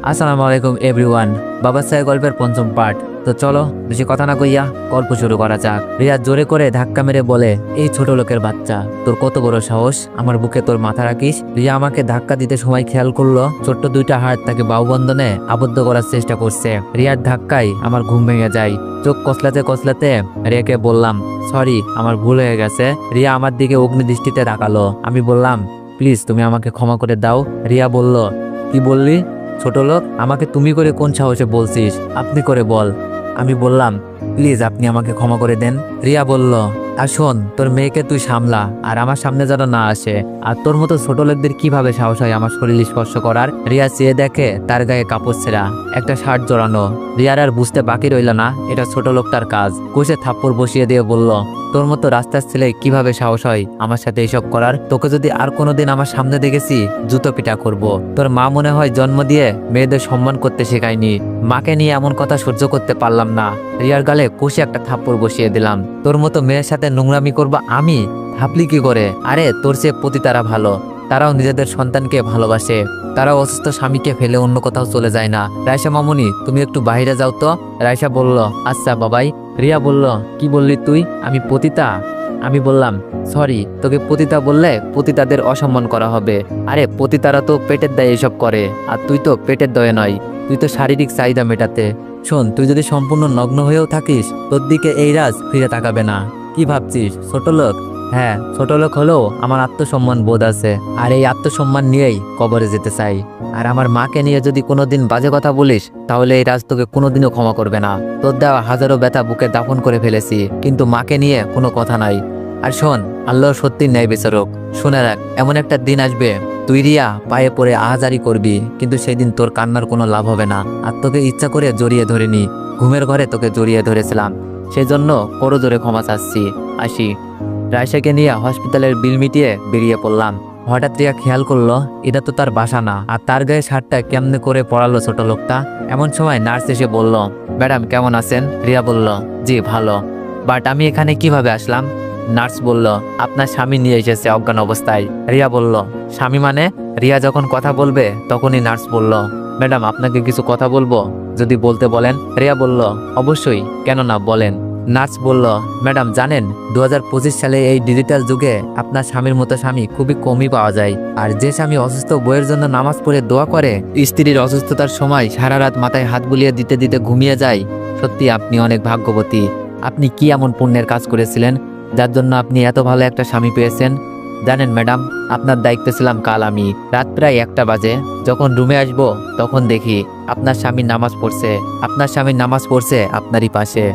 আসসালামু আলাইকুম এভরিওয়ান। বাবা সাহেব গল্পের পঞ্চম পার্ট। তো চলো বেশি কথা না কইয়া গল্প শুরু করা যাক। রিয়া জোরে করে ধাক্কা মেরে বলে, এই ছোট লোকের বাচ্চা, তোর কত বড় সাহস আমার বুকে তোর মাথা রাখিস। রিয়া আমাকে ধাক্কা দিতে সময় খেয়াল করলো ছোট্ট দুইটা হাত তাকে বাহুবন্ধনে আবদ্ধ করার চেষ্টা করছে। রিয়ার ধাক্কায় আমার ঘুম ভেঙে যায়। চোখ কসলাতে কসলাতে রিয়াকে বললাম, সরি আমার ভুল হয়ে গেছে। রিয়া আমার দিকে অগ্নি দৃষ্টিতে তাকালো। আমি বললাম, প্লিজ তুমি আমাকে ক্ষমা করে দাও। রিয়া বলল, কি বললি ছোট লোক? আমাকে তুমি করে কোন সাহসে বলছিস? আপনি করে বল। আমি বললাম, প্লিজ আপনি আমাকে ক্ষমা করে দেন। রিয়া বলল, আর শোন, তোর মেয়েকে তুই সামলা আর আমার সামনে যেন না আসে। আর তোর মতো ছোট লোকদের কিভাবে সাহস হয় আমার শরীর স্পর্শ করার? রিয়া চেয়ে দেখে তার গায়ে কাপড় ছেঁড়া, একটা শার্ট জড়ানো। রিয়ার আর বুঝতে বাকি রইল না এটা ছোট লোকটার কাজ। কষে থাপ্পড় বসিয়ে দিয়ে বলল, তোর মতো রাস্তার ছেলে কিভাবে সাহস হয় আমার সাথে এইসব করার? তোকে যদি আর কোনোদিন আমার সামনে দেখেছি জুতো পিটা করব। তোর মা মনে হয় জন্ম দিয়ে মেয়েদের সম্মান করতে শেখায়নি। মাকে নিয়ে এমন কথা সহ্য করতে পারলাম না। রিয়ার গালে কষে একটা থাপ্পড় বসিয়ে দিলাম। তোর মতো মেয়ের সাথে নোংরামি করবা আমি? ভাবলি কি করে? আরে তোর চেয়ে পতিতারা ভালো, তারাও নিজেদের সন্তানকে ভালোবাসে। তারাও অসুস্থ স্বামীকে ফেলে অন্য কোথাও চলে যায় না। রাইসা মামুনি, তুমি একটু বাইরে যাও তো। রাইসা বলল, আচ্ছা বাবাই। রিয়া বলল, কি বললি তুই? আমি পতিতা? আমি বললাম, সরি, তোকে পতিতা বললে পতিতাদের অসম্মান করা হবে। আরে পতিতারা তো পেটের দায়ে এসব করে, আর তুই তো পেটের দয়ে নয়, তুই তো শারীরিক চাহিদা মেটাতে। শোন, তুই যদি সম্পূর্ণ নগ্ন হয়েও থাকিস তোর দিকে এই রাজ ফিরে তাকাবে না। কি ভাবছিস ছোট লোক? হ্যাঁ, ছোট লোক হলেও আমার আত্মসম্মান বোধ আছে, আর এই আত্মসম্মান নিয়েই কবরে যেতে চাই। আর আমার মাকে নিয়ে যদি কোনোদিন বাজে কথা বলিস তাহলে এই রাজ তোকে কোনোদিনও ক্ষমা করবে না। তোর দেওয়া হাজারো ব্যথা বুকে দাফন করে ফেলেছি, কিন্তু মাকে নিয়ে কোনো কথা নাই। আর শোন, আল্লাহ সত্যি ন্যায় বিচারক। শুনে রাখ, এমন একটা দিন আসবে তুই রিয়া পায়ে পড়ে আহাজারি করবি, কিন্তু সেই দিন তোর কান্নার কোনো লাভ হবে না। আর তোকে ইচ্ছা করে জড়িয়ে ধরিনি, ঘুমের ঘরে তোকে জড়িয়ে ধরেছিলাম, সেই জন্য করো জোরে ক্ষমা চাচ্ছি। আসি। রায়সাকে নিয়ে হসপিটালের বিল মিটিয়ে বেরিয়ে পড়লাম। হঠাৎ রিয়া খেয়াল করলো এটা তো তার বাসা না, আর তার গায়ে শার্টটা কেমনে করে পড়ালো ছোট লোকটা। এমন সময় নার্স এসে বলল, ম্যাডাম কেমন আছেন? রিয়া বলল, জি ভালো, বাট আমি এখানে কিভাবে আসলাম? নার্স বলল, আপনার স্বামী নিয়ে এসেছে অজ্ঞান অবস্থায়। রিয়া বলল, স্বামী মানে? রিয়া যখন কথা বলবে তখনই নার্স বলল, ম্যাডাম আপনাকে কিছু কথা বলবো, যদি বলতে বলেন। রিয়া বলল, অবশ্যই, কেন না, বলেন। নার্স বলল, ম্যাডাম জানেন 2025 সালে এই ডিজিটাল যুগে আপনার স্বামীর মতো স্বামী খুবই কমই পাওয়া যায়। আর যে স্বামী অসুস্থ বউয়ের জন্য নামাজ পড়ে দোয়া করে, স্ত্রীর অসুস্থতার সময় সারা রাত মাথায় হাত বুলিয়ে দিতে দিতে ঘুমিয়ে যায়, সত্যি আপনি অনেক ভাগ্যবতী। আপনি কি এমন পুণ্যের কাজ করেছিলেন যার জন্য আপনি এত ভালো একটা স্বামী পেয়েছেন? জানেন ম্যাডাম, আপনার দায়িত্ব ছিলাম কাল আমি। রাত প্রায় 1টা বাজে, যখন রুমে আসবো তখন দেখি আপনার স্বামী নামাজ পড়ছে। আপনার স্বামী নামাজ পড়ছে আপনারই পাশে।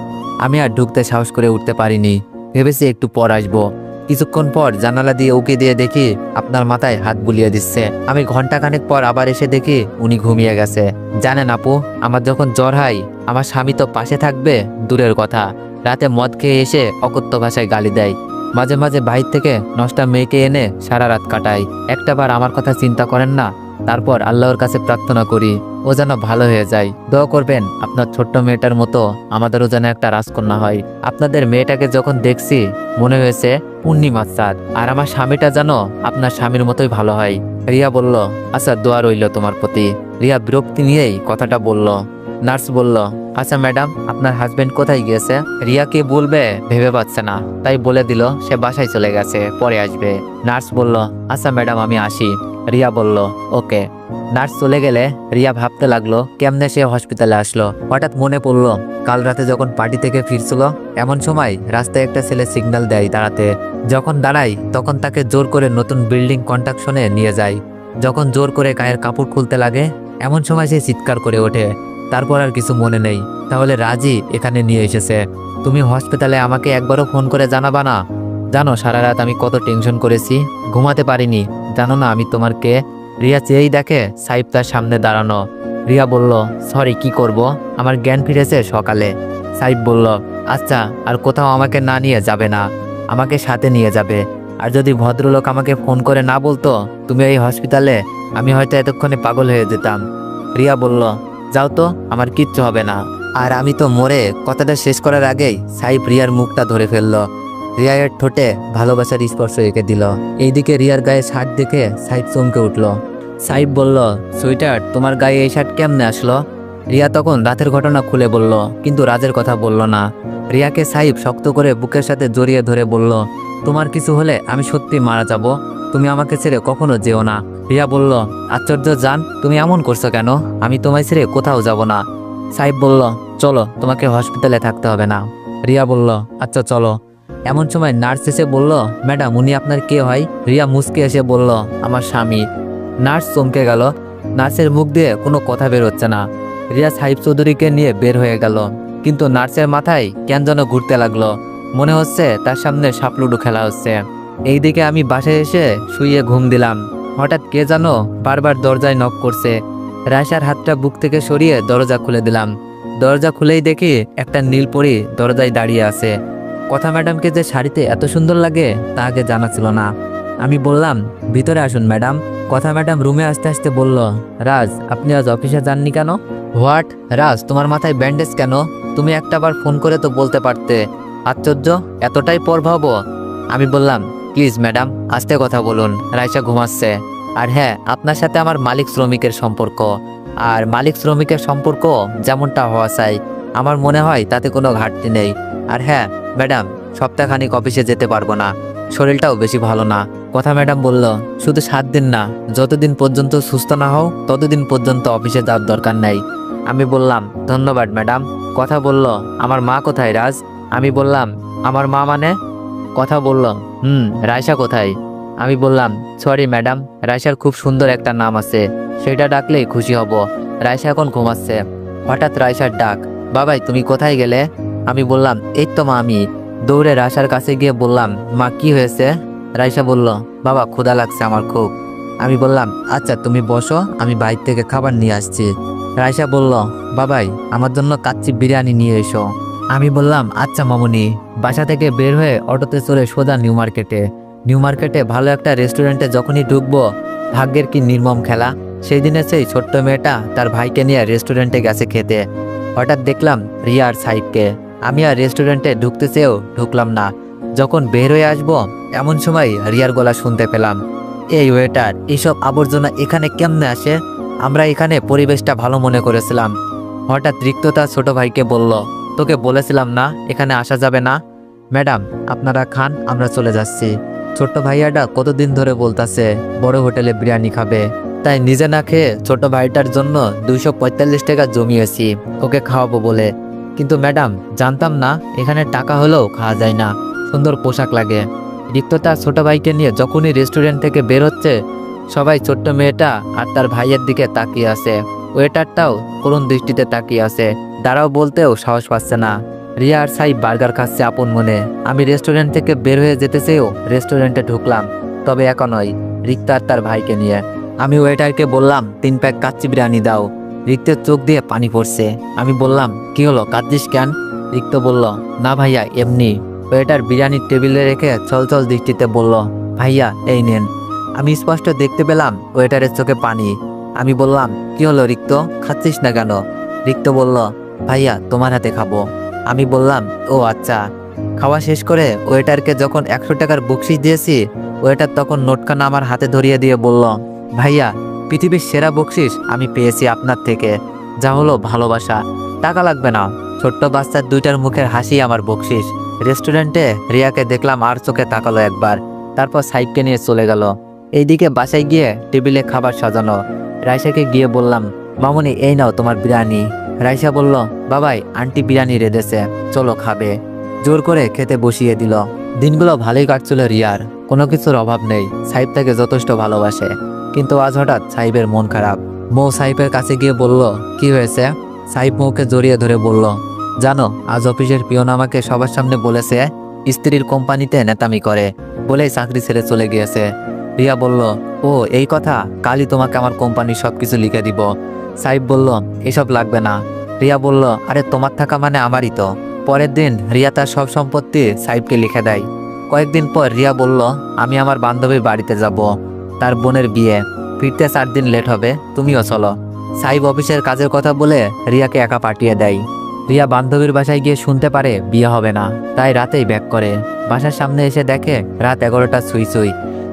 আমি আর ঢুকতে সাহস করে উঠতে পারিনি, ভেবেছি একটু পর আসবো। কিছুক্ষণ পর জানালা দিয়ে উকি দিয়ে দেখি আপনার মাথায় হাত বুলিয়ে দিচ্ছে। আমি ঘন্টাখানেক পর আবার এসে দেখি উনি ঘুমিয়ে গেছে। জানেন আপু, আমার যখন জ্বর হয় আমার স্বামী তো পাশে থাকবে দূরের কথা, রাতে মদ খেয়ে এসে অকথ্য ভাষায় গালি দেয়। মাঝে মাঝে বাহির থেকে নষ্টা মেয়েকে এনে সারা রাত কাটাই। একটাবার আমার কথা চিন্তা করেন না? তারপর আল্লাহর কাছে প্রার্থনা করি ও যেন ভালো হয়ে যায়। দোয়া করবেন আপনার ছোট্ট মেয়েটার মতো আমাদেরও যেন একটা রাজকন্যা হয়। আপনাদের মেয়েটাকে যখন দেখছি মনে হয়েছে পূর্ণিমার চাঁদ। আর আমার স্বামীটা যেন আপনার স্বামীর মতোই ভালো হয়। রিয়া বলল, আচ্ছা দোয়া রইল তোমার প্রতি। রিয়া বিরক্তি নিয়েই কথাটা বলল। নার্স বলল, আচ্ছা ম্যাডাম, আপনার হাজবেন্ড কোথায় গিয়েছে? রিয়া কি বলবে ভেবে পাচ্ছে না, তাই বলে দিল সে বাসায় চলে গেছে, পরে আসবে। নার্স বলল, আচ্ছা ম্যাডাম আমি আসি। রিয়া বলল, ওকে। নার্স চলে গেলে রিয়া ভাবতে লাগলো কেমনে সে হসপিটালে আসলো। হঠাৎ মনে পড়লো কাল রাতে যখন পার্টি থেকে ফিরছিল, এমন সময় রাস্তায় একটা ছেলে সিগন্যাল দেয় দাঁড়াতে। যখন দাঁড়ায় তখন তাকে জোর করে নতুন বিল্ডিং কন্ট্রাকশনে নিয়ে যায়। যখন জোর করে গায়ের কাপড় খুলতে লাগে এমন সময় সে চিৎকার করে ওঠে। তারপর আর কিছু মনে নেই। তাহলে রাজি এখানে নিয়ে এসেছে। তুমি হসপিটালে আমাকে একবারও ফোন করে জানাবা না? জানো সারা রাত আমি কত টেনশন করেছি, ঘুমাতে পারিনি। জানো না আমি তোমার কে? রিয়া চেয়েই দেখে সাইফ তার সামনে দাঁড়ানো। রিয়া বলল, সরি, কি করব, আমার জ্ঞান ফিরেছে সকালে। সাইফ বলল, আচ্ছা, আর কোথাও আমাকে না নিয়ে যাবে না, আমাকে সাথে নিয়ে যাবে। আর যদি ভদ্রলোক আমাকে ফোন করে না বলতো তুমি এই হসপিটালে, আমি হয়তো এতক্ষণে পাগল হয়ে যেতাম। রিয়া বলল, যাও তো, আমার কিচ্ছু হবে না। আর আমি তো মরে কথাটা শেষ করার আগেই সাইফ রিয়ার মুখটা ধরে ফেললো। রিয়ার ঠোঁটে ভালোবাসার স্পর্শ এঁকে দিল। এইদিকে রিয়ার গায়ে শার্ট দেখে সাইফ চমকে উঠল। সাইব বলল, সুইটার তোমার গায়ে এই শার্ট কেমনে আসলো? রিয়া তখন রাতের ঘটনা খুলে বলল, কিন্তু রাজের কথা বলল না। রিয়াকে সাইব শক্ত করে বুকের সাথে জড়িয়ে ধরে বলল, তোমার কিছু হলে আমি সত্যি মারা যাব, তুমি আমাকে ছেড়ে কখনো যেও না। রিয়া বলল, আশ্চর্য জান, তুমি এমন করছো কেন? আমি তোমায় ছেড়ে কোথাও যাব না। সাইব বলল, চলো, তোমাকে হসপিটালে থাকতে হবে না। রিয়া বলল, আচ্ছা চলো। এমন সময় নার্স এসে বলল, ম্যাডাম উনি আপনার কে হয়? রিয়া মুচকে এসে বলল, আমার স্বামী। নার্স চমকে গেল। নার্সের মুখ দিয়ে কোনো কথা বের হচ্ছে না। রিয়া সাহিব চৌধুরীকে নিয়ে বের হয়ে গেল, কিন্তু নার্সের মাথায় কেন যেন ঘুরতে লাগলো। মনে হচ্ছে তার সামনে সাপলুডু খেলা হচ্ছে। এইদিকে আমি বাসায় এসে শুয়ে ঘুম দিলাম। হঠাৎ কে যেন বারবার দরজায় নক করছে। রায়সার হাতটা বুক থেকে সরিয়ে দরজা খুলে দিলাম। দরজা খুলেই দেখি একটা নীলপরি দরজায় দাঁড়িয়ে আছে। কথা ম্যাডামকে যে শাড়িতে এত সুন্দর লাগে তা আগে জানা ছিল না। আমি বললাম, ভিতরে আসুন ম্যাডাম। কথা ম্যাডাম রুমে আসতে আসতে বলল, রাজ আপনি আজ অফিসে যাননি কেন? হোয়াট? রাজ তোমার মাথায় ব্যান্ডেজ কেন? তুমি একটাবার ফোন করে তো বলতে পারতে। আশ্চর্য, এতটাই পর ভাবো? আমি বললাম, প্লিজ ম্যাডাম আস্তে কথা বলুন, রাইসা ঘুমাচ্ছে। আর হ্যাঁ, আপনার সাথে আমার মালিক শ্রমিকের সম্পর্ক, আর মালিক শ্রমিকের সম্পর্ক যেমনটা হওয়া চাই, আমার মনে হয় তাতে কোনো ঘাটতি নেই। আর হ্যাঁ ম্যাডাম, সপ্তাহখানিক অফিসে যেতে পারবো না, শরীরটাও বেশি ভালো না। কথা ম্যাডাম বলল, শুধু 7 দিন না, যতদিন পর্যন্ত সুস্থ না হও ততদিন পর্যন্ত অফিসে যাওয়ার দরকার নেই। আমি বললাম, ধন্যবাদ ম্যাডাম। কথা বলল, আমার মা কোথায় রাজ? আমি বললাম, আমার মা মানে? কথা বলল, রায়সা কোথায়? আমি বললাম, সরি ম্যাডাম, রায়সার খুব সুন্দর একটা নাম আছে, সেটা ডাকলেই খুশি হব। রায়সা এখন ঘুমাচ্ছে। হঠাৎ রায়সার ডাক, বাবাই তুমি কোথায় গেলে? আমি বললাম, এই তো মা। আমি দৌড়ে রায়সার কাছে গিয়ে বললাম, মা কি হয়েছে? রায়সা বলল, বাবা ক্ষুধা লাগছে আমার খুব। আমি বললাম, আচ্ছা তুমি বসো, আমি বাইরে থেকে খাবার নিয়ে আসছি। রায়সা বলল, বাবাই আমার জন্য কাচ্চি বিরিয়ানি নিয়ে এসো। আমি বললাম, আচ্ছা মামুনি। বাসা থেকে বের হয়ে অটোতে চলে সোজা নিউ মার্কেটে। নিউ মার্কেটে ভালো একটা রেস্টুরেন্টে যখনই ঢুকবো, ভাগ্যের কি নির্মম খেলা। সেই দিনে সেই ছোট্ট মেয়েটা তার ভাইকে নিয়ে রেস্টুরেন্টে গেছে খেতে। হঠাৎ দেখলাম রিয়া আর সাইবকে। আমি আর রেস্টুরেন্টে ঢুকতে চেয়েও ঢুকলাম না। যখন বের হয়ে আসবো এমন সময় রিয়ার গলা শুনতে পেলাম, এই ওয়েটার, এইসব আবর্জনা এখানে কেমনে আসে? আমরা এখানে পরিবেশটা ভালো মনে করেছিলাম। হঠাৎ রিক্ততা ছোট ভাইকে বলল, তোকে বলেছিলাম না এখানে আসা যাবে না? ম্যাডাম আপনারা খান, আমরা চলে যাচ্ছি। ছোট্ট ভাইয়াটা কতদিন ধরে বলতাছে বড় হোটেলে বিরিয়ানি খাবে, তাই নিজে না খেয়ে ছোট ভাইটার জন্য 245 টাকা জমিয়েছি ওকে খাওয়াবো বলে। কিন্তু ম্যাডাম জানতাম না এখানে টাকা হলেও খাওয়া যায় না, সুন্দর পোশাক লাগে। রিক্ততা ছোট ভাইকে নিয়ে যখনই রেস্টুরেন্ট থেকে বের হচ্ছে, সবাই ছোট্ট মেয়েটা আর তার ভাইয়ের দিকে তাকিয়ে আছে। ওয়েটারটাও করুণ দৃষ্টিতে তাকিয়ে আছে, দাঁড়াও বলতেও সাহস পাচ্ছে না। রিয়া আর সাই বার্গার খাচ্ছে আপন মনে। আমি রেস্টুরেন্ট থেকে বের হয়ে যেতে চেয়েও রেস্টুরেন্টে ঢুকলাম, তবে একা নয়, রিক্তা আর তার ভাইকে নিয়ে। আমি ওয়েটারকে বললাম, 3 প্যাক কাচ্চি বিরিয়ানি দাও। রিক্তের চোখ দিয়ে পানি পড়ছে। আমি বললাম, কি হলো, কাঁদছিস কেন? রিক্ত বলল, না ভাইয়া এমনি। ওয়েটার বিরিয়ানির টেবিলে রেখে চলচল দৃষ্টিতে বলল, ভাইয়া এই নেন। আমি স্পষ্ট দেখতে পেলাম ওয়েটারের চোখে পানি। আমি বললাম, কি হলো রিক্ত, খাচ্ছিস না কেন? রিক্ত বলল, ভাইয়া তোমার হাতে খাবো। আমি বললাম, ও আচ্ছা। খাওয়া শেষ করে ওয়েটারকে যখন 100 টাকার বকশিশ দিয়েছি, ওয়েটার তখন নোটখানা আমার হাতে ধরিয়ে দিয়ে বলল, ভাইয়া পৃথিবীর সেরা বকশিশ আমি পেয়েছি আপনার থেকে, যা হলো ভালোবাসা, টাকা লাগবে না। ছোট্ট বাচ্চার 2টার মুখের হাসি আমার বকশিশ। রেস্টুরেন্টে রিয়াকে দেখলাম আর চোখে তাকালো একবার, তারপর সাইবকে নিয়ে চলে গেল। এইদিকে বাসায় গিয়ে টেবিলে খাবার সাজানো। রাইসাকে গিয়ে বললাম, মামুনি এই নাও তোমার বিরিয়ানি। রাইসা বলল, বাবাই আন্টি বিরিয়ানি রেঁধেছে, চলো খাবে। জোর করে খেতে বসিয়ে দিল। দিনগুলো ভালোই কাটছিল রিয়ার, কোনো কিছুর অভাব নেই। সাইব তাকে যথেষ্ট ভালোবাসে, কিন্তু আজ হঠাৎ সাইবের মন খারাপ। মৌ সাইবের কাছে গিয়ে বলল, কি হয়েছে? সাইব মৌকে জড়িয়ে ধরে বলল, জানো আজ অফিসের পিয়ন আমাকে সবার সামনে বলেছে স্ত্রীর কোম্পানিতে নেতামি করে, বলেই চাকরি ছেড়ে চলে গিয়েছে। রিয়া বলল, ও এই কথা, কালই তোমাকে আমার কোম্পানির সবকিছু লিখে দিব। সাইব বলল, এসব লাগবে না। রিয়া বলল, আরে তোমার থাকা মানে আমারই তো। পরের দিন রিয়া তার সব সম্পত্তি সাইবকে লিখে দেয়। কয়েকদিন পর রিয়া বলল, আমি আমার বান্ধবীর বাড়িতে যাব, তার বোনের বিয়ে, ফিরতে 4 দিন লেট হবে, তুমিও চলো। সাইব অফিসের কাজের কথা বলে রিয়াকে একা পাঠিয়ে দেয়। রিয়া বান্ধবীর বাসায় গিয়ে শুনতে পারে বিয়ে হবে না, তাই রাতেই ব্যাক করে। বাসার সামনে এসে দেখে রাত 11টা ছুঁই ছুঁই।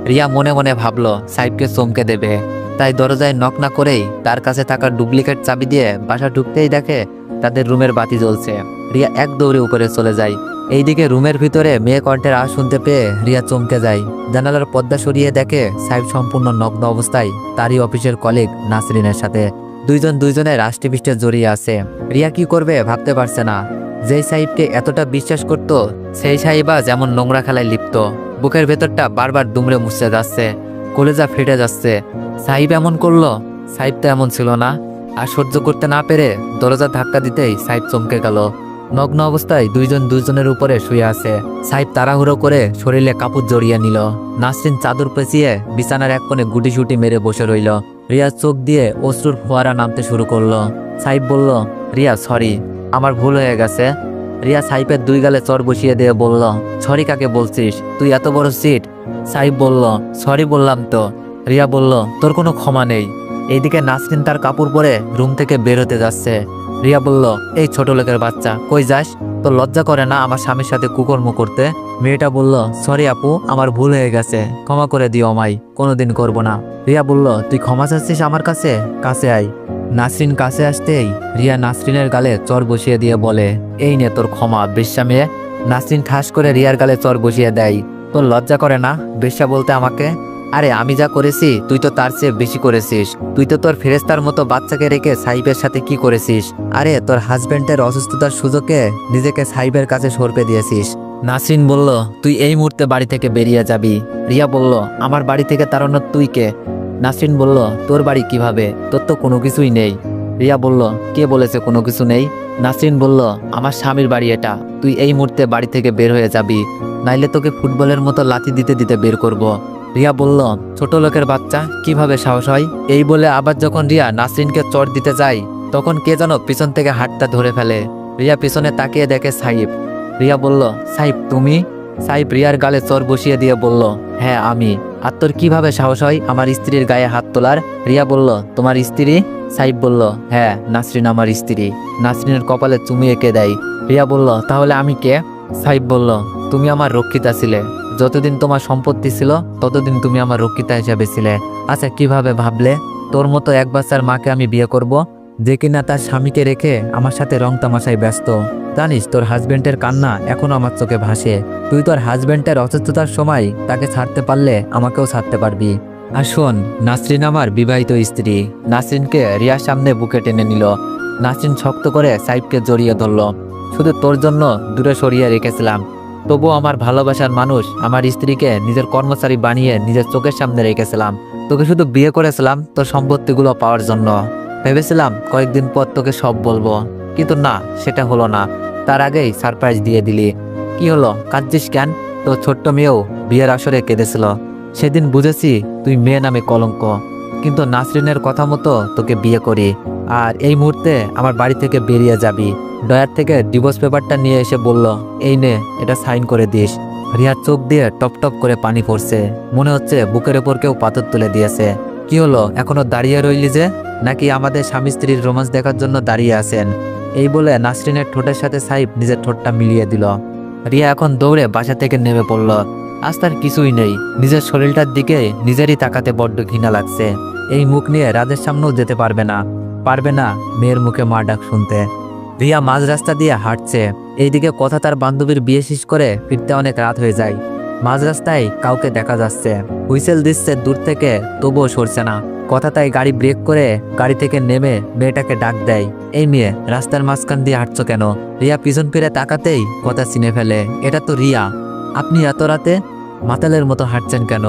রিয়া মনে মনে ভাবলো সাইবকে চমকে দেবে, তাই দরজায় নক না করেই তার কাছে থাকা ডুপ্লিকেট চাবি দিয়ে বাসা ঢুকতেই দেখে তাদের রুমের বাতি জ্বলছে। রিয়া এক দৌড়ে উপরে চলে যায়। এইদিকে রুমের ভিতরে মেয়ে কণ্ঠের আওয়াজ শুনতে পেয়ে রিয়া চমকে যায়। জানালার পর্দা সরিয়ে দেখে সাইফ সম্পূর্ণ নগ্ন অবস্থায় তারই অফিসের কলিগ নাসরিনের সাথে। দুইজন দুইজনের আষ্টেপৃষ্টে জড়িয়ে আছে। রিয়া কি করবে ভাবতে পারছে না। যেই সাইফকে এতটা বিশ্বাস করত সেই সাইবা যেমন নোংরা খেলায় লিপ্ত। বুকের ভেতরটা বারবার দুমড়ে মুছতে যাচ্ছে, কলেজা ফেটে যাচ্ছে। সাইব এমন করলো? সাইব তো এমন ছিল না। আর সহ্য করতে না পেরে দরজা ধাক্কা দিতেই সাইব চমকে গেল। নগ্ন অবস্থায় দুইজন দুইজনের উপরে শুয়ে আছে। সাইব তাড়াহুড়ো করে শরীরে কাপড় জড়িয়ে নিল। নাসরিন চাদর পেঁচিয়ে বিছানার এক কোণে গুটিসুটি মেরে বসে রইল। রিয়া চোখ দিয়ে অশ্রুর ফোয়ারা নামতে শুরু করলো। সাইব বলল, রিয়া সরি, আমার ভুল হয়ে গেছে। রিয়া সাইফের দুই গালে চর বসিয়ে দিয়ে বলল, সরি কাকে বলছিস? তুই এত বড় সিট। সাইফ বলল, সরি বললাম তো। রিয়া বলল, তোর কোনো ক্ষমা নেই। এইদিকে নাসরিন তার কাপড় পরে রুম থেকে বের হতে যাচ্ছে। রিয়া বলল, এই ছোট লোকের বাচ্চা, কই যাস? তোর লজ্জা করে না আমার স্বামীর সাথে কুকর্ম করতে? মেয়েটা বলল, সরি আপু, আমার ভুল হয়ে গেছে, ক্ষমা করে দিও আমায়, কোনোদিন করব না। রিয়া বলল, তুই ক্ষমা চাচ্ছিস আমার কাছে? কাছে আয়। নাসরিন কাছে আসতেই রিয়া নাসরিনের গালে চর বসিয়ে দিয়ে বলে, এই নে তোর ক্ষমা বেশ্যা মেয়ে। নাসরিন ঠাস করে রিয়ার গালে চর বসিয়ে দেয়। তোর লজ্জা করে না বেশ্যা বলতে আমাকে? আরে আমি যা করেছি তুই তো তার চেয়ে বেশি করেছিস। তুই তো তোর ফেরেস্তার মতো বাচ্চাকে রেখে সাইবের সাথে কি করেছিস? আরে তোর হাজবেন্ডের অসুস্থতার সুযোগে নিজেকে সাইবের কাছে সরপে দিয়েছিস। নাসরিন বলল, তুই এই মুহূর্তে বাড়ি থেকে বেরিয়ে যাবি। রিয়া বলল, আমার বাড়ি থেকে তাড়ানোর তুই কে? নাসরিন বলল, তোর বাড়ি কিভাবে? তোর তো কোনো কিছুই নেই। রিয়া বলল, কে বলেছে কোনো কিছু নেই? নাসরিন বলল, আমার স্বামীর বাড়ি এটা। তুই এই মুহূর্তে বাড়ি থেকে বের হয়ে যাবি, নাইলে তোকে ফুটবলের মতো লাথি দিতে দিতে বের করব। রিয়া বলল, ছোট লোকের বাচ্চা, কিভাবে সাহস হয়? এই বলে আবার যখন রিয়া নাসরিনকে চড় দিতে যায় তখন কে যেন পিছন থেকে হাতটা ধরে ফেলে। রিয়া পিছনে তাকিয়ে দেখে সাইব। রিয়া বলল, সাইব তুমি? সাইব রিয়ার গালে চর বসিয়ে দিয়ে বলল, হ্যাঁ আমি। আর তোর কিভাবে সাহস হয় আমার স্ত্রীর গায়ে হাত তোলার? রিয়া বলল, তোমার স্ত্রী? সাইব বলল, হ্যাঁ নাসরিন আমার স্ত্রী। নাসরিনের কপালে চুমি এঁকে দেয়। রিয়া বলল, তাহলে আমি কে? সাইব বলল, তুমি আমার রক্ষিতা ছিলে। যতদিন তোমার সম্পত্তি ছিল ততদিন তুমি আমার রক্ষিতা হিসেবে ছিলে। আচ্ছা কিভাবে ভাবলে তোর মতো এক বাচ্চার মাকে আমি বিয়ে করব, যে কিনা তার স্বামীকে রেখে আমার সাথে রং তামাশায় ব্যস্ত? জানিস তোর হাজবেন্ডের কান্না এখনো আমার চোখে ভাসে। তুই তোর হাজবেন্ডের অসুস্থতার সময় তাকে ছাড়তে পারলে আমাকেও ছাড়তে পারবি। আর শোন, নাসরিন আমার বিবাহিত স্ত্রী। নাসরিনকে রিয়ার সামনে বুকে টেনে নিল। নাসরিন শক্ত করে সাইবকে জড়িয়ে ধরল। শুধু তোর জন্য দূরে সরিয়ে রেখেছিলাম, তবুও আমার ভালোবাসার মানুষ আমার স্ত্রীকে নিজের কর্মচারী বানিয়ে নিজের চোখের সামনে রেখেছিলাম। তোকে শুধু বিয়ে করেছিলাম তোর সম্পত্তিগুলো পাওয়ার জন্য। ভেবেছিলাম কয়েকদিন পর তোকে সব বলবো, কিন্তু না, সেটা হলো না। তার আগেই সারপ্রাইজ দিয়ে দিলি। কি হলো, কাঁদছিস কেন? তোর ছোট্ট মেয়েও বিয়ের আসরে কেঁদেছিল। সেদিন বুঝেছি তুই মেয়ে নামে কলঙ্ক, কিন্তু নাসরিনের কথা মতো তোকে বিয়ে করি। আর এই মুহূর্তে আমার বাড়ি থেকে বেরিয়ে যাবি। ডয়ার থেকে ডিভোর্স পেপারটা নিয়ে এসে বলল, এই নে, এটা সাইন করে দিস। রিয়ার চোখ দিয়ে টপ টপ করে পানি পড়ছে। মনে হচ্ছে বুকের ওপর কেউ পাথর তুলে দিয়েছে। কি হলো, এখনো দাঁড়িয়ে রইলি যে? নাকি আমাদের স্বামী স্ত্রীর রোমান্স দেখার জন্য দাঁড়িয়ে আছেন? এই বলে নাসরিনের ঠোঁটের সাথে সাইব নিজের ঠোঁটটা মিলিয়ে দিল। রিয়া এখন দৌড়ে বাসা থেকে নেমে পড়ল। আজ তার কিছুই নেই, নিজের শরীরটার দিকে নিজেরই তাকাতে বড্ড ঘৃণা লাগছে। এই মুখ নিয়ে রাজের সামনেও যেতে পারবে না মেয়ের মুখে মা ডাক শুনতে। রিয়া মাঝ রাস্তা দিয়ে হাঁটছে। এইদিকে কথা তার বান্ধবীর বিয়ে শেষ করে ফিরতে অনেক রাত হয়ে যায়। মাঝ রাস্তায় কাউকে দেখা যাচ্ছে, হুইসেল দিচ্ছে দূর থেকে, তবুও সরছে না। কথা তাই গাড়ি ব্রেক করে গাড়ি থেকে নেমে মেয়েটাকে ডাক দেয়, এই মেয়ে, রাস্তার মাঝখান দিয়ে হাঁটছো কেন? রিয়া পিছন ফিরে তাকাতেই কথা চিনে ফেলে, এটা তো রিয়া। আপনি এত রাতে মাতালের মতো হাঁটছেন কেন?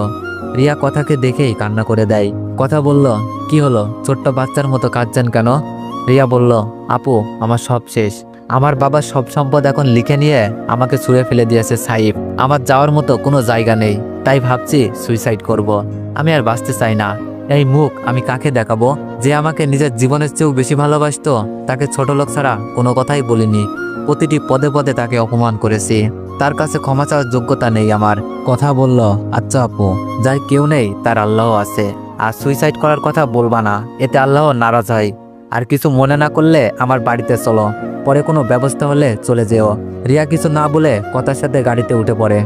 রিয়া কথাকে দেখেই কান্না করে দেয়। কথা বলল, কি হলো, ছোট্ট বাচ্চার মতো কাঁদছেন কেন? রিয়া বলল, আপু, আমার সব শেষ। আমার বাবার সব সম্পদ এখন লিখে নিয়ে আমাকে ছুঁড়ে ফেলে দিয়েছে সাইফ। আমার যাওয়ার মতো কোনো জায়গা নেই, তাই ভাবছি সুইসাইড করব। আমি আর বাঁচতে চাই না। এই মুখ আমি কাকে দেখাবো? যে আমাকে নিজের জীবনের চেয়েও বেশি ভালোবাসতো, তাকে ছোট লোক ছাড়া কোনো কথাই বলিনি। প্রতিটি পদে পদে তাকে অপমান করেছি। তার কাছে ক্ষমা চাওয়ার যোগ্যতা নেই আমার। কথা বলল, আচ্ছা আপু, যার কেউ নেই তার আল্লাহ আছে। আর সুইসাইড করার কথা বলবা না, এতে আল্লাহ নারাজ হয়। আর কিছু মনে না করলে আমার বাড়িতে চলো, পরে কোনো ব্যবস্থা হলে চলে যেও। রিয়া কিছু না বলে কথার সাথে গাড়িতে উঠে পড়ে।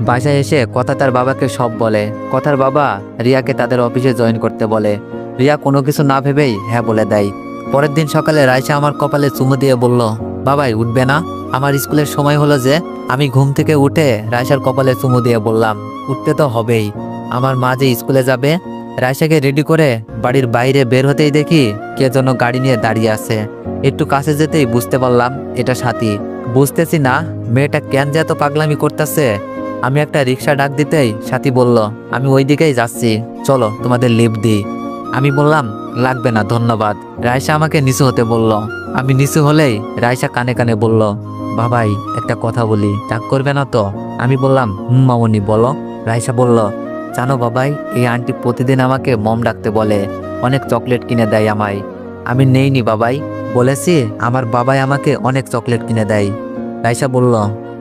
বাসায় এসে কথা তার বাবাকে সব বলে। কথার বাবা রিয়াকে তাদের অফিসে জয়েন করতে বলে। রিয়া কোনো কিছু না ভেবেই হ্যাঁ বলে দেয়। পরের দিন সকালে রাইসা আমার কপালে চুমু দিয়ে বলল, বাবাই উঠবে না? আমার স্কুলের সময় হলো যে। আমি ঘুম থেকে উঠে রাইসার কপালে চুমু দিয়ে বললাম, উঠতে তো হবেই। আমার মা যে স্কুলে যাবে। রাইসাকে রেডি করে বাড়ির বাইরে বের হতেই দেখি কে যেন গাড়ি নিয়ে দাঁড়িয়ে আছে। একটু কাছে যেতেই বুঝতে পারলাম এটা সাথী। বুঝতেছি না মেয়েটা কেন যে এত পাগলামি করতেছে। আমি একটা রিক্সা ডাক দিতেই সাথী বলল, আমি ওই দিকেই যাচ্ছি, চলো তোমাদের লিফট দিই। আমি বললাম, লাগবে না ধন্যবাদ। রাইসা আমাকে নিচু হতে বলল। আমি নিচু হলেই রাইসা কানে কানে বলল, বাবাই একটা কথা বলি, রাগ করবে না তো? আমি বললাম, মামনি বলো। রাইসা বলল, জানো বাবাই, এই আন্টি প্রতিদিন আমাকে মম ডাকতে বলে, অনেক চকলেট কিনে দেয় আমায়। আমি নেইনি বাবাই, বলেছি আমার বাবাই আমাকে অনেক চকলেট কিনে দেয়। রাইসা বলল,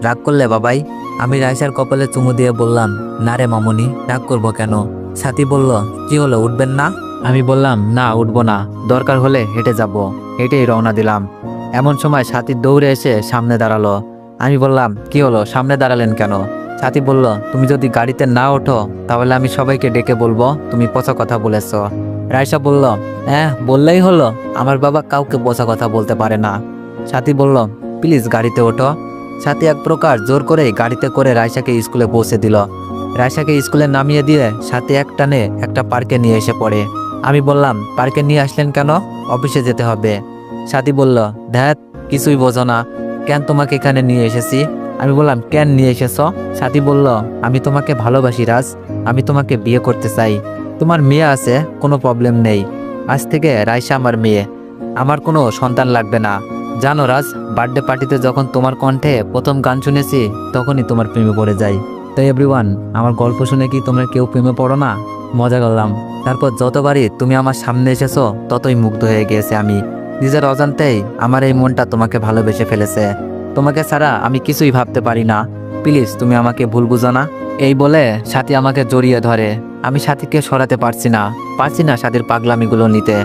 রাগ করলে বাবাই? আমি রাইসার কপালে চুমু দিয়ে বললাম, না রে মামনি, রাগ করবো কেন? সাথী বলল, কি হলো, উঠবেন না? আমি বললাম, না উঠবো না, দরকার হলে হেঁটে যাব। হেঁটেই রওনা দিলাম। এমন সময় সাথী দৌড়ে এসে সামনে দাঁড়ালো। আমি বললাম, কি হলো, সামনে দাঁড়ালেন কেন? সাথী বলল, তুমি যদি গাড়িতে না ওঠো তাহলে আমি সবাইকে ডেকে বলবো তুমি পচা কথা বলেছ। রাইসা বলল, হ্যাঁ বললেই হলো, আমার বাবা কাউকে পচা কথা বলতে পারে না। সাথী বলল, প্লিজ গাড়িতে ওঠো। সাথী এক প্রকার জোর করে গাড়িতে করে রাইসাকে স্কুলে পৌঁছে দিল। রাইসাকে স্কুলে নামিয়ে দিয়ে সাথী এক টানে একটা পার্কে নিয়ে এসে পড়ে। আমি বললাম, পার্কে নিয়ে আসলেন কেন? অফিসে যেতে হবে। সাথী বলল, ধ্যাত, কিছুই বোঝো না, কেন তোমাকে এখানে নিয়ে এসেছি? আমি বললাম, কেন নিয়ে এসেছ? সাথী বলল, আমি তোমাকে ভালোবাসি রাজ, আমি তোমাকে বিয়ে করতে চাই। তোমার মেয়ে আছে, কোনো প্রবলেম নেই। আজ থেকে রাইসা আমার মেয়ে, আমার কোনো সন্তান লাগবে না। জানো রাজ, বার্থডে পার্টিতে যখন তোমার কণ্ঠে প্রথম গান শুনেছি তখনই তোমার প্রেমে পড়ে যাই। তাই এভরিওয়ান, আমার গল্প শুনে কি তোমরা কেউ প্রেমে পড়ো না? মজা করলাম। তারপর যতবারই তুমি আমার সামনে এসেছো ততই মুগ্ধ হয়ে গিয়েছে আমি। নিজের অজান্তেই আমার এই মনটা তোমাকে ভালোবেসে ফেলেছে। তোমাকে ছাড়া আমি কিছুই ভাবতে পারি না। প্লিজ তুমি আমাকে ভুল বুঝো না। এই বলে সাথী আমাকে জড়িয়ে ধরে। আমি সাথীকে সরাতে পারছি না সাথীর পাগলামিগুলো নিতে।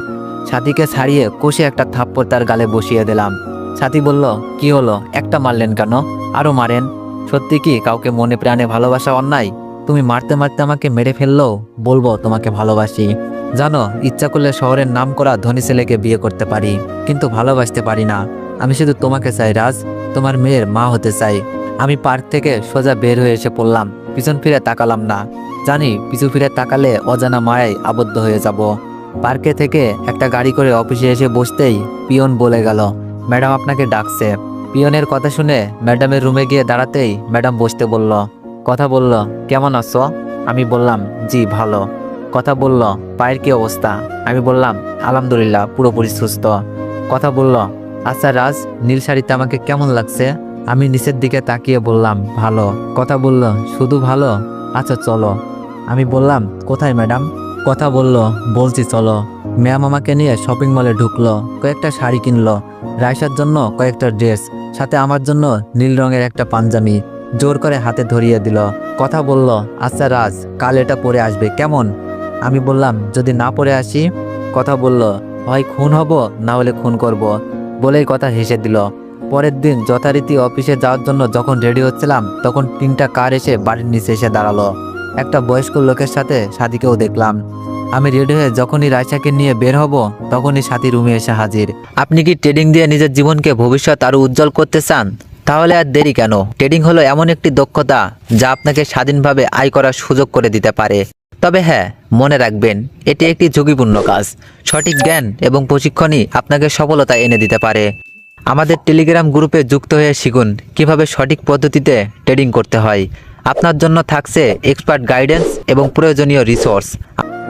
সাথীকে ছাড়িয়ে কষে একটা থাপ্পড় তার গালে বসিয়ে দিলাম। সাথী বলল, কি হলো, একটা মারলেন কেন? আরো মারেন। সত্যি কি কাউকে মনে প্রাণে ভালোবাসা অন্যায়? তুমি মারতে মারতে আমাকে মেরে ফেললেও বলবো তোমাকে ভালোবাসি। জানো, ইচ্ছা করলে শহরের নাম করা ধনী ছেলেকে বিয়ে করতে পারি, কিন্তু ভালোবাসতে পারি না। আমি শুধু তোমাকে চাই রাজ, তোমার মেয়ের মা হতে চাই। আমি পার্ক থেকে সোজা বের হয়ে এসে পড়লাম। পিছন ফিরে তাকালাম না। জানি পিছু ফিরে তাকালে অজানা মায়ায় আবদ্ধ হয়ে যাব। পার্কে থেকে একটা গাড়ি করে অফিসে এসে বসতেই পিয়ন বলে গেল, ম্যাডাম আপনাকে ডাকছে। পিয়নের কথা শুনে ম্যাডামের রুমে গিয়ে দাঁড়াতেই ম্যাডাম বসতে বলল। কথা বলল, কেমন আছো? আমি বললাম, জি ভালো। কথা বলল, পায়ের কি অবস্থা? আমি বললাম, আলহামদুলিল্লাহ পুরোপুরি সুস্থ। কথা বলল, আচ্ছা রাজ, নীল শাড়িতে আমাকে কেমন লাগছে? আমি নিচের দিকে তাকিয়ে বললাম, ভালো। কথা বলল, শুধু ভালো? আচ্ছা চলো। আমি বললাম, কোথায় ম্যাডাম? কথা বলল, বলছি চলো। ম্যাম আমাকে নিয়ে শপিং মলে ঢুকলো। কয়েকটা শাড়ি কিনলো, রাইসার জন্য কয়েকটা ড্রেস, সাথে আমার জন্য নীল রঙের একটা পাঞ্জাবি জোর করে হাতে ধরিয়ে দিল। কথা বলল, আচ্ছা রাজ, কাল এটা পরে আসবে কেমন? আমি বললাম, যদি না পরে আসি? কথা বলল, হয় খুন হব না হলে খুন করব, বলেই কথা হেসে দিল। পরের দিন যথারীতি অফিসে যাওয়ার জন্য যখন রেডি হচ্ছিলাম তখন 3টা কার এসে বাড়ির নিচে এসে দাঁড়ালো। একটা বয়স্ক লোকের সাথে সাথীকেও দেখলাম। আমি রেডি হয়ে যখনই রাইসাকে নিয়ে বের হব তখনই সাথী রুমে এসে হাজির। আপনি কি ট্রেডিং দিয়ে নিজের জীবনকে ভবিষ্যৎ আরো উজ্জ্বল করতে চান? তাহলে আর দেরি কেন? ট্রেডিং হলো এমন একটি দক্ষতা যা আপনাকে স্বাধীনভাবে আয় করার সুযোগ করে দিতে পারে। তবে হ্যাঁ, মনে রাখবেন, এটি একটি ঝুঁকিপূর্ণ কাজ। সঠিক জ্ঞান এবং প্রশিক্ষণই আপনাকে সফলতা এনে দিতে পারে। আমাদের টেলিগ্রাম গ্রুপে যুক্ত হয়ে শিখুন কিভাবে সঠিক পদ্ধতিতে ট্রেডিং করতে হয়। আপনার জন্য থাকছে এক্সপার্ট গাইডেন্স এবং প্রয়োজনীয় রিসোর্স।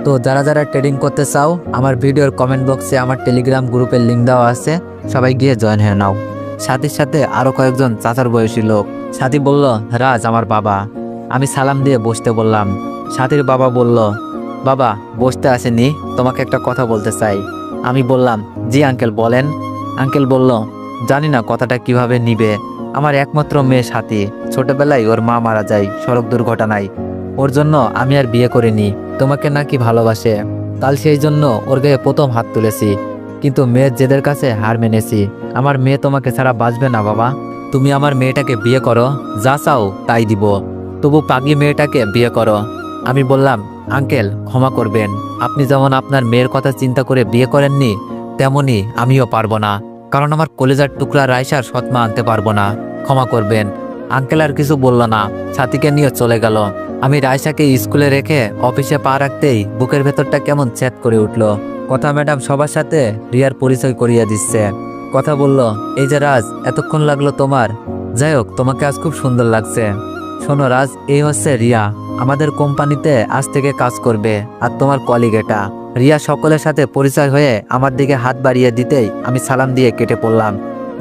তো যারা যারা ট্রেডিং করতে চাও, আমার ভিডিওর কমেন্ট বক্সে আমার টেলিগ্রাম গ্রুপের লিঙ্ক দেওয়া আছে, সবাই গিয়ে জয়েন হয়ে নাও। সাথীর সাথে আরও কয়েকজন চাচার বয়সী লোক। সাথী বলল, রাজ আমার বাবা। আমি সালাম দিয়ে বসতে বললাম। সাথীর বাবা বলল, বাবা বসতে আসেনি, তোমাকে একটা কথা বলতে চাই। আমি বললাম, জি আঙ্কেল বলেন। আঙ্কেল বলল, জানি না কথাটা কিভাবে নিবে। আমার একমাত্র মেয়ে সাথী, ছোটবেলায় ওর মা মারা যায় সড়ক দুর্ঘটনায়। ওর জন্য আমি আর বিয়ে করিনি। তোমাকে নাকি ভালোবাসে, কাল সেই জন্য ওর গায়ে প্রথম হাত তুলেছি, কিন্তু মেয়ের জেদের কাছে হার মেনেছি। আমার মেয়ে তোমাকে ছাড়া বাঁচবে না বাবা। তুমি আমার মেয়েটাকে বিয়ে করো, যা চাও তাই দিব, তবু পাগলি মেয়েটাকে বিয়ে করো। আমি বললাম, আঙ্কেল ক্ষমা করবেন, আপনি যেমন আপনার মেয়ের কথা চিন্তা করে বিয়ে করেননি, তেমনি আমিও পারবো না, কারণ আমার কলেজার টুকরা রাইসার সৎমা আনতে পারবো না, ক্ষমা করবেন। আঙ্কেল আর কিছু বলল না, ছাতিকে নিয়ে চলে গেল। আমি রাইসাকে স্কুলে রেখে অফিসে পা রাখতেই বুকের ভেতরটা কেমন চ্যাট করে উঠল। কথা ম্যাডাম সবার সাথে রিয়ার পরিচয় করিয়ে দিচ্ছে। কথা বলল, এই যে রাজ, এতক্ষণ লাগলো তোমার? যাই হোক, তোমাকে আজ খুব সুন্দর লাগছে। শোনো রাজ, এই হচ্ছে রিয়া, আমাদের কোম্পানিতে আজ থেকে কাজ করবে, আর তোমার কলিগ এটা। রিয়া সকলের সাথে পরিচয় হয়ে আমার দিকে হাত বাড়িয়ে দিতেই আমি সালাম দিয়ে কেটে পড়লাম।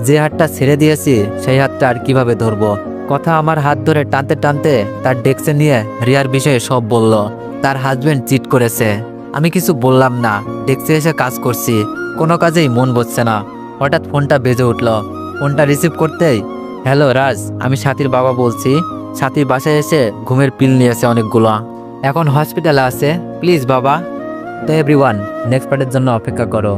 যে হাতটা ছেড়ে দিয়েছি সেই হাতটা আর কিভাবে ধরবো। কথা আমার হাত ধরে টানতে টানতে তার ডেস্কে নিয়ে রিয়ার বিষয়ে সব বলল। তার হাজবেন্ড চিট করেছে। আমি কিছু বললাম না, ডেস্কে এসে কাজ করছি, কোনো কাজেই মন বসছে না। হঠাৎ ফোনটা বেজে উঠল। ফোনটা রিসিভ করতেই, হ্যালো রাজ, আমি সাথীর বাবা বলছি। সাথী বাসায় এসে ঘুমের পিল নিয়েছে অনেকগুলো, এখন হসপিটালে আছে, প্লিজ বাবা। তো এভরিওয়ান, নেক্সট পার্টের জন্য অপেক্ষা করো।